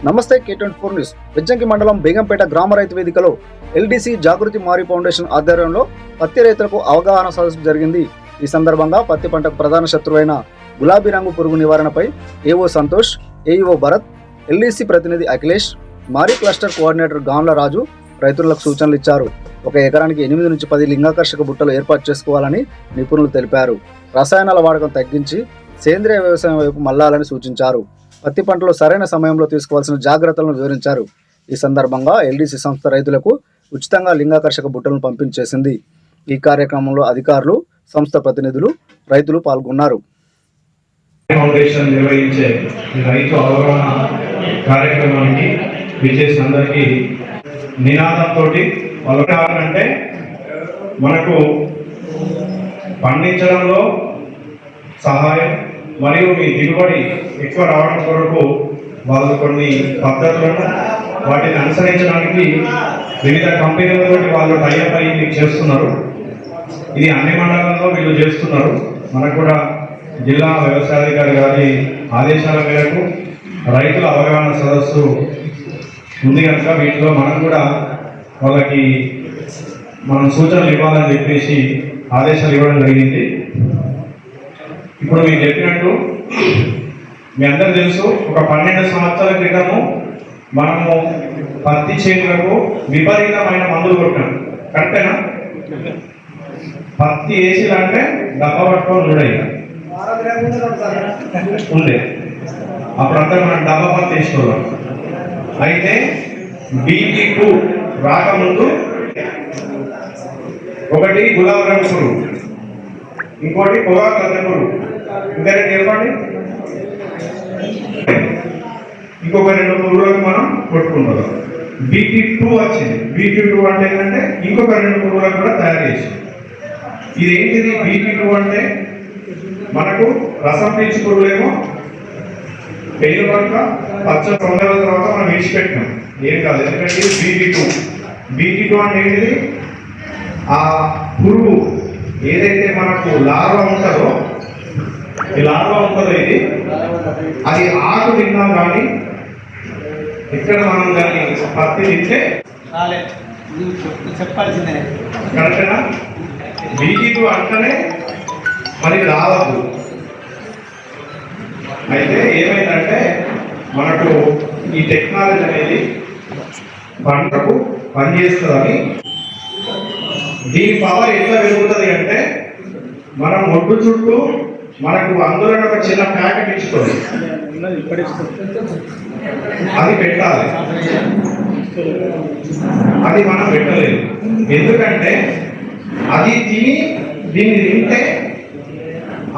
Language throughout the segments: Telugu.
నమస్తే K24 న్యూస్. వెజ్జంకి మండలం బేగంపేట గ్రామ రైతు వేదికలో ఎల్డీసీ జాగృతి మారి ఫౌండేషన్ ఆధ్వర్యంలో పత్తి రైతులకు అవగాహన సదస్సు జరిగింది. ఈ సందర్భంగా పత్తి పంటకు ప్రధాన శత్రువైన గులాబీ రంగు పురుగు నివారణపై AO Santosh, AEO Bharat, LDC ప్రతినిధి అఖిలేష్, మారి క్లస్టర్ కోఆర్డినేటర్ గాండ్ల రాజు రైతులకు సూచనలు ఇచ్చారు. ఒక ఎకరానికి 8 నుంచి 10 లింగాకర్షక బుట్టలు ఏర్పాటు చేసుకోవాలని నిపుణులు తెలిపారు. రసాయనాల వాడకం తగ్గించి సేంద్రియ వ్యవసాయం వైపు మళ్లాలని సూచించారు. పత్తి పంటలో సరైన సమయంలో తీసుకోవాల్సిన జాగ్రత్తలను వివరించారు. ఈ సందర్భంగా ఎల్డీసీ సంస్థ రైతులకు ఉచితంగా లింగాకర్షక బుట్టలను పంపిణీ చేసింది. ఈ కార్యక్రమంలో అధికారులు, సంస్థ ప్రతినిధులు, రైతులు పాల్గొన్నారు. ఫౌండేషన్ నిర్వహించే రైతు అవగాహన కార్యక్రమానికి విచ్చేసిన అందరికీ నినాదంతో అంటే మనకు పండించడంలో సహాయం మరియు మీ దిగుబడి ఎక్కువ రావడం కొరకు వాళ్ళు కొన్ని పద్ధతులను వాటిని అనుసరించడానికి వివిధ కంపెనీలతో వాళ్ళు టైఅప్ అయ్యి చేస్తున్నారు. ఇది అన్ని మండలాల్లో వీళ్ళు చేస్తున్నారు. మనకు కూడా జిల్లా వ్యవసాయాధికారి గారి ఆదేశాల మేరకు రైతుల అవగాహన సదస్సు ఉంది కనుక వీటిలో మనం కూడా వాళ్ళకి మనం సూచనలు ఇవ్వాలని చెప్పేసి ఆదేశాలు ఇవ్వడం జరిగింది. ఇప్పుడు మీకు చెప్పినట్టు మీ అందరూ తెలుసు, ఒక 12 సంవత్సరాల క్రితము మనము పత్తి చేనులకు విపరీతమైన మందులు కొట్టాం. కరెక్టేనా? పత్తి వేసిలంటే డబ్బా పట్టుకొని ఉండే అప్పుడంతా మనం డబ్బా పత్తి వేసుకోవాలి. అయితే BT2 రాకముందు ఒకటి గులాబీ రంగు పురుగు, ఇంకోటి పొగాకు లద్దె పురుగు, ఇంకా చెప్పండి, ఇంకొక 2 పురుగులకు మనం కొట్టుకుంటాం. BT2 వచ్చింది. BT2 అంటే ఏంటంటే ఇంకొక 2 పురుగులకు కూడా తయారు చేసి. ఇదేంటిది BT2 అంటే? మనకు రసం పీల్చి పురుగులేమో పెయిన్ పక్క పచ్చ తొందరల తర్వాత మనం విడిచిపెట్టినాం, ఏం కాదు. ఎందుకంటే BT2 అంటే ఏంటిది? ఆ పురుగు ఏదైతే మనకు లార్వా ఉంటుందో, ఈ లార్వా ఉంటుందో ఇది అది ఆకు తిన్నా కానీ ఇక్కడ మనం దాన్ని పత్తి తింటే చెప్పాల్సిందే. కరెక్టేనా? BT2 అంటేనే మరి రావద్దు. అయితే ఏమైందంటే మనకు ఈ టెక్నాలజీ అనేది పంటకు పనిచేస్తుందని, దీని పవర్ ఎట్లా పెరుగుతుంది అంటే మనం ఒడ్డు చుట్టూ మనకు అందులో ఒక చిన్న ప్యాకెట్ ఇచ్చుకోండి, అది పెట్టాలి. అది మనం పెట్టలేదు. ఎందుకంటే అది తిని దీన్ని తింటే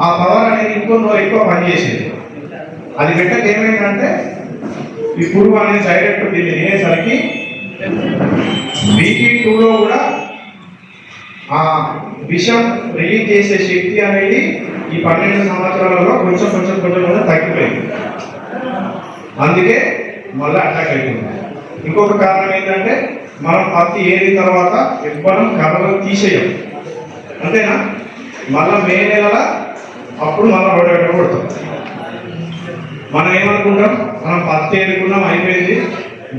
ఆ పవర్ అనేది ఎక్కువ పనిచేసేది. అది పెట్టక ఏమైందంటే ఈ పురుగు అనేది డైరెక్ట్ దీన్ని తినేసరికి BT2లో కూడా ఆ విషం రిలీజ్ చేసే శక్తి అనేది ఈ 12 సంవత్సరాలలో కొంచెం కూడా తగ్గిపోయింది. అందుకే మళ్ళీ అటాక్ అవుతుంది. ఇంకొక కారణం ఏంటంటే మనం పత్తి ఏరిన తర్వాత ఎవ్వరం కర్రలు తీసేయం, అంతేనా? మళ్ళీ మే నెల అప్పుడు మళ్ళీ రోడ్డు కొడతాం. మనం ఏమనుకుంటాం, మనం పత్తి ఏరుకున్నాం, అయిపోయింది,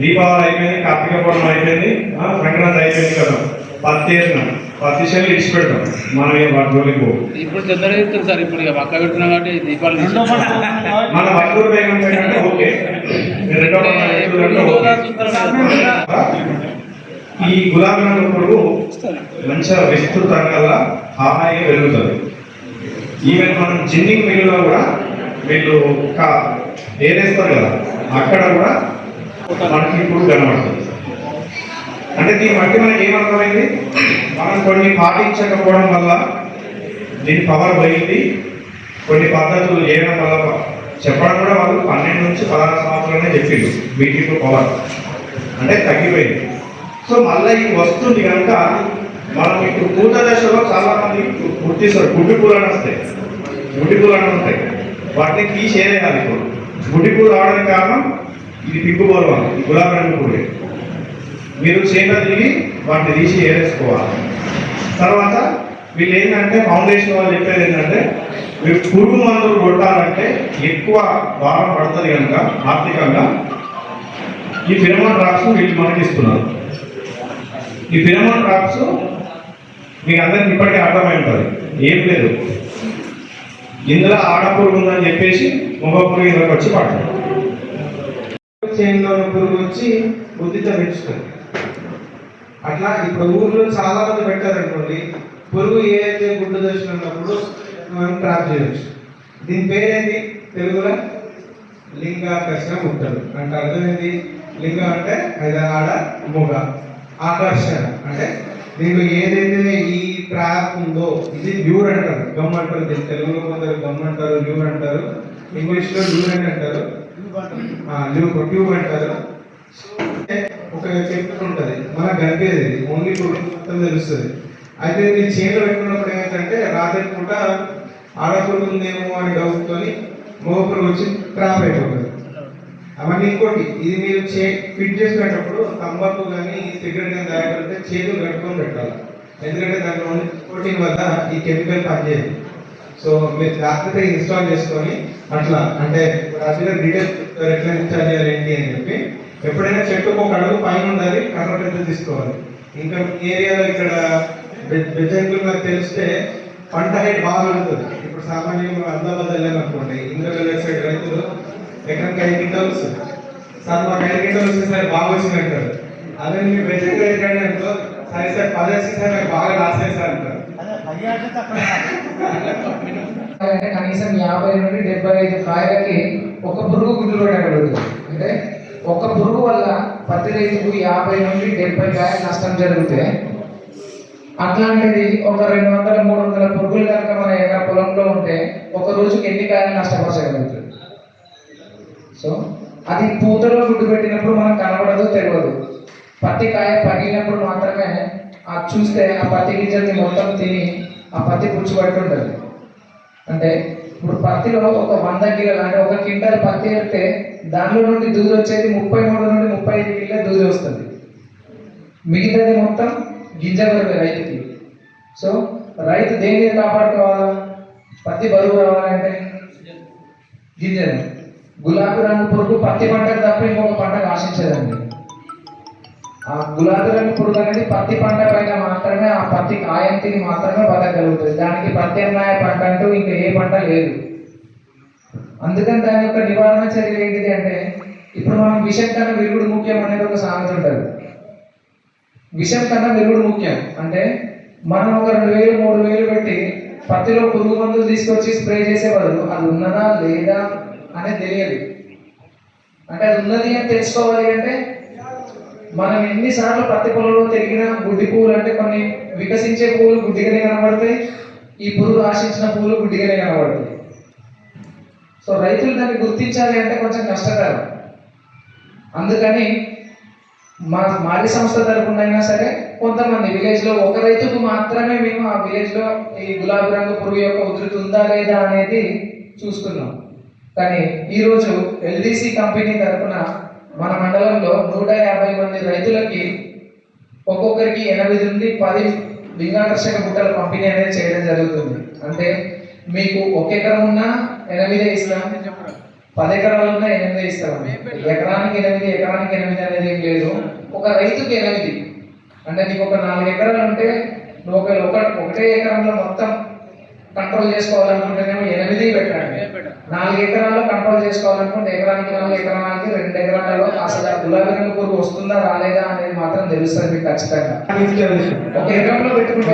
దీపావళి అయిపోయింది, కార్తీక పౌర్ణమి అయిపోయింది, సంక్రాంతి అయిపోయింది కదా, పత్తి ఏరినాం, పత్తి చేలు ఇచ్చిపెడతాం. మనం ఏం వాటి జోలికి పోవు. ఇప్పుడు తొందరగా ఇస్తారు సార్. ఇప్పుడు ఇక పక్క పెడుతున్నాం కాబట్టి దీపావళి మన వల్లూరు బేగం పెట్టంటే ఓకే. ఈ గులాబీ రంగు పురుగు మంచిగా విస్తృతంగా హాయిగా పెరుగుతుంది. ఈవెన్ మనం జిన్నింగ్ మిల్లులో కూడా వీళ్ళు ఏదేస్తారు కదా, అక్కడ కూడా మనకి ఇప్పుడు కనబడుతుంది. అంటే దీన్ని బట్టి మనకి ఏమర్థమైంది, మనం కొన్ని పాటించకపోవడం వల్ల దీని పవర్ పోయింది. కొన్ని పద్ధతులు చేయడం వల్ల చెప్పడం కూడా వాళ్ళు 12 నుంచి 16 సంవత్సరాలనే చెప్పిండు BT2 పవర్ అంటే తగ్గిపోయింది. సో మళ్ళీ ఇది వస్తుంది కనుక మనం ఇప్పుడు పూత దశలో చాలా మంది గుర్తిస్తారు. గుడ్డి పూలని వస్తాయి, గుడ్డి పూలని ఉంటాయి, వాటిని తీసి ఏరేయాలి. ఇప్పుడు గుడ్డి పూలు రావడానికి కారణం ఇది పింకు పోలవాలి, ఈ గులాబీ రంగు పూలే. మీరు చేత తిరిగి వాటిని తీసి ఏరేసుకోవాలి. తర్వాత వీళ్ళు ఏంటంటే ఫౌండేషన్ వాళ్ళు చెప్పేది ఏంటంటే మీరు పురుగు మందులు కొట్టాలంటే ఎక్కువ భారం పడుతుంది కనుక ఆర్థికంగా ఈ ఫిరమోన్ ట్రాప్స్ వీళ్ళు మనకి ఇస్తున్నారు. ఈ ఫిరమోన్ ట్రాప్స్ మీకు అందరికి ఇప్పటికే అర్థమై ఉంటుంది, ఏం లేదు ఇందులో ఆడపురుగు ఉందని చెప్పేసి మగ పురుగు ఇందులోకి వచ్చి పడతారు. చైన్లో ఉన్న పురుగు వచ్చి బుద్ధితో పెంచుతుంది. అట్లా ఇప్పుడు ఊర్లో చాలా మంది పెట్టారు అనుకోండి, పురుగు ఏదైతే గుడ్డు దశలో ఉన్నప్పుడు మనం ట్రాప్ చేయవచ్చు. దీని పేరేంటి తెలుగులో? లింగాకర్షణ ముట్టలు అంటే అర్థం ఏంటి? లింగం అంటే అది ఆడ, మొగ. ఆకర్షణ అంటే దీంట్లో ఏదైతే ఈ ట్రాప్ ఉందో ఇది ల్యూర్ అంటారు, గమ్ అంటారు. దీని తెలుగులో కొందరు గమ్ అంటారు, ల్యూర్ అంటారు, ఇంగ్లీష్లో ల్యూర్ అని అంటారు, ట్యూబ్ అంటారు. ఒక చెట్టు ఉంటుంది మనకు కనిపేది, ఓన్లీ మొత్తం తెలుస్తుంది. అయితే మీరు చేతులు పెట్టుకున్నప్పుడు ఏమైందంటే రాత్రి పూట ఆడపురుగు ఉందేమో అని డౌట్తో మగ పురుగు వచ్చి ట్రాప్ అయిపోతుంది. అవన్నీ ఇంకోటి, ఇది మీరు ఫిట్ చేసుకునేటప్పుడు తంబాకు కానీ సిగరెట్ కానీ తాగకపోతే చేతులు కట్టుకొని పెట్టాలి. ఎందుకంటే దాంట్లో ప్రోటీన్ వల్ల ఈ కెమికల్ పనిచేయదు. సో మీరు జాగ్రత్తగా ఇన్స్టాల్ చేసుకొని అట్లా అంటే అసలు డీటెయిల్స్ ఎట్లా ఇన్స్టాల్ చేయాలి ఏంటి అని చెప్పి, ఎప్పుడైనా చెట్టుకు ఒక అడుగు పైన ఉండాలి, కర్ర పెద్ద తీసుకోవాలి. ఇంకా ఏరియాలో ఇక్కడ బెజ్జంకులు నాకు తెలిస్తే పంట హైట్ బాగా ఉంటుంది. ఇప్పుడు సామాన్యంగా అహ్మదాబాద్ వెళ్ళాలనుకోండి, ఇంకా సైడ్ రైతులు ఎకరానికి 5 క్వింటాలు వస్తుంది. సార్ మాకు 5 క్వింటాలు వస్తుంది సార్, బాగా వచ్చింది అంటారు. అదే మీరు బెజ్జంకులు ఎక్కడ అనుకో, సరే సార్ 10 వేసి సార్ నాకు బాగా లాస్ అయ్యి సార్ అంటారు. కనీసం 50 నుండి 75 కాయలకి ఒక పురుగు గుడ్లు పెట్టగలుగుతుంది. అంటే ఒక పురుగు వల్ల పత్తి రైతుకు 50 నుండి 70 కాయల నష్టం జరిగితే, అట్లాంటిది ఒక 200-300 పురుగులు కనుక మన ఎకరా పొలంలో ఉంటే ఒక రోజుకి ఎన్ని కాయలు నష్టపరచగలుగుతుంది? సో అది పూతలో గుడ్డు పెట్టినప్పుడు మనకు కనబడదు, తెలియదు. పత్తి కాయ పగిలినప్పుడు మాత్రమే చూస్తే ఆ పత్తి గింజల్ని మొత్తం తిని ఆ పత్తి పుచ్చుబట్టి ఉంటుంది. అంటే ఇప్పుడు పత్తిలో ఒక 100 కిలోలు అంటే 1 క్వింటాల్ పత్తి వేస్తే దానిలో నుండి దూది వచ్చేది 33 నుండి 35 కిలో దూది వస్తుంది. మిగతాది మొత్తం గింజ బరువు రైతుకి. సో రైతు దేనిని కాపాడుకోవాలా? పత్తి బరువు రావాలంటే గింజలు. గులాబీ రంగు పురుగు పత్తి పంటకు తప్ప ఇంకొక పంటకు ఆశించదండి. ఆ గులాబీ రంగు పురుగు అనేది పత్తి పంట పైన మాత్రమే, ఆ పత్తి కాయంతిని మాత్రమే బతకగలుగుతుంది. దానికి ప్రత్యామ్నాయ పంట అంటూ ఇంకా ఏ పంట లేదు. అందుకని దాని యొక్క నివారణ చర్యలు ఏంటిది అంటే, ఇప్పుడు మనం విషం కన్నా విరుగుడు ముఖ్యం అనేది ఒక సామెత ఉంటుంది. విషం కన్నా విరుగుడు ముఖ్యం అంటే మనం ఒక 2000-3000 పెట్టి పత్తిలో పురుగు మందులు తీసుకొచ్చి స్ప్రే చేసే బదులు అది ఉన్నదా లేదా అనేది తెలియదు. అంటే అది ఉన్నది అని తెలుసుకోవాలి అంటే మనం ఎన్నిసార్లు పత్తి పొలంలో తిరిగినా గుడ్డి పువ్వులు అంటే కొన్ని వికసించే పువ్వులు గుడ్డిగానే కనబడతాయి, ఈ పురుగు ఆశించిన పువ్వులు గుడ్డిగానే కనబడతాయి. సో రైతులు దాన్ని గుర్తించాలి అంటే కొంచెం కష్టతరం. అందుకని మాది సంస్థ తరపునైనా సరే కొంతమంది విలేజ్లో ఒక రైతుకు మాత్రమే మేము ఆ విలేజ్లో ఈ గులాబీ రంగు పురుగు యొక్క ఉధృతి ఉందా లేదా అనేది చూసుకున్నాం. కానీ ఈరోజు ఎల్డీసీ కంపెనీ తరఫున మన మండలంలో 150 మంది రైతులకి ఒక్కొక్కరికి 8 నుండి 10 లింగాకర్షక బుట్టల పంపిణీ అనేది చేయడం జరుగుతుంది. అంటే మీకు 1 ఎకరం ఉన్నా 8 ఇస్తాం, 10 ఎకరాలు ఉన్నా 8 ఇస్తాం. ఎకరానికి 8 అనేది ఏం లేదు. ఒక రైతుకి 8 అంటే నీకు ఒక 4 ఎకరాలు ఉంటే నువ్వు ఒకటే ఎకరంలో మొత్తం కంట్రోల్ చేసుకోవాలనుకుంటేనేమో 8 పెట్టండి. 4 ఎకరాల్లో కంట్రోల్ చేసుకోవాలనుకుంటే ఎకరానికి 2 ఎకరాలలో అసలు ఆ గులాబీ రంగు పురుగు వస్తుందా రాలేదా అనేది మాత్రం తెలుస్తుంది మీకు ఖచ్చితంగా. ఒక ఎకరంలో పెట్టుకుంటే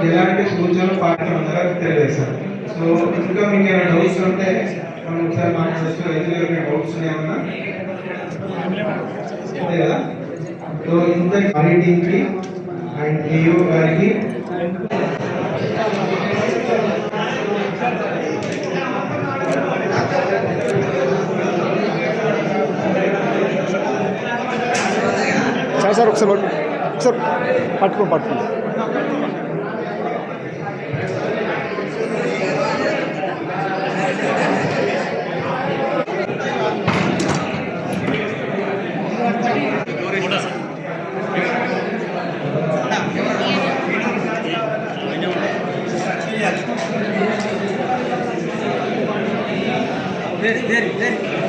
ఎలాంటి సూచనలు పాటించాలో తెలియజేస్తారు. సో ఇంకా మీకు ఏమైనా డౌట్స్ ఉంటే మనం ఒకసారి మాట్లాడచ్చు. రైతులు డౌట్స్ ఏమన్నా అంతే కదా. సో ఇంత టీంకి అండ్ ఏఓ గారికి సార్ ఒకసారి పట్టుకో Very.